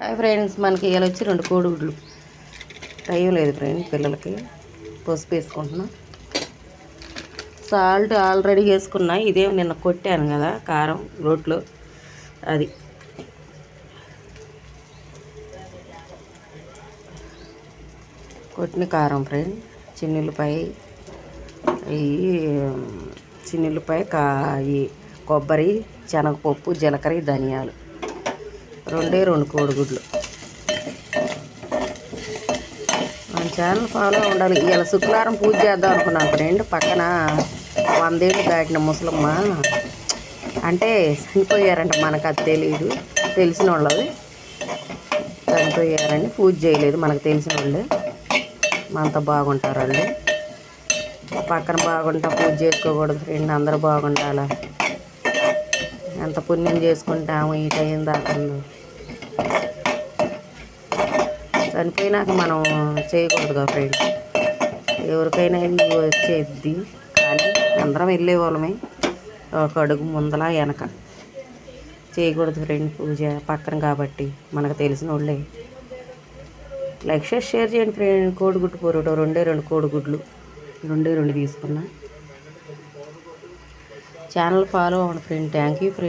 Hi friends, మనకి ఇలా వచ్చి 2 కోడిగుడ్లు. టైం లేదు ఫ్రెండ్స్, పిల్లలకి పసుపు వేసుకుంటున్నా. సాల్ట్ ఆల్రెడీ వేసుకున్నా. ఇదే నిన్న కొట్టాను కదా కారం రోట్లో, అది కొట్టిన కారం ఫ్రెండ్. చిన్నుల్లిపాయ, చిన్నుల్లిపాయ కొబ్బరి, శనగపప్పు, జీలకర్ర, ధనియాలు, 2 కోడిగుడ్లు. మన ఛానల్ ఫాలో ఉండాలి. ఇలా శుక్రవారం పూజ చేద్దాం అనుకున్నాను ఫ్రెండ్. పక్కన 100 ఏళ్ళు దాటిన ముసలమ్మ అంటే చనిపోయారంట. మనకు అది తెలియదు, తెలిసిన వాళ్ళది చనిపోయారని పూజ చేయలేదు. మనకు తెలిసిన వాళ్ళే, మనతో బాగుంటారు వాళ్ళు. పక్కన బాగుంటా పూజ చేసుకోకూడదు ఫ్రెండ్, అందరూ బాగుండాలి. ఎంత పుణ్యం చేసుకుంటాము ఈ టైం దాకా. చనిపోయినాక మనం చేయకూడదు కదా ఫ్రెండ్స్. ఎవరికైనా వచ్చేది, కానీ అందరం వెళ్ళే వాళ్ళమే. ఒక అడుగు ముందల వెనక చేయకూడదు ఫ్రెండ్ పూజ పక్కన కాబట్టి, మనకు తెలిసిన వాళ్ళే. లైక్ షేర్ చేయండి ఫ్రెండ్. కోడిగుడ్డు పొరోటో 2 కోడిగుడ్లు, 2 తీసుకున్నా. ఛానల్ ఫాలో అవ్వండి ఫ్రెండ్. Thank you friend.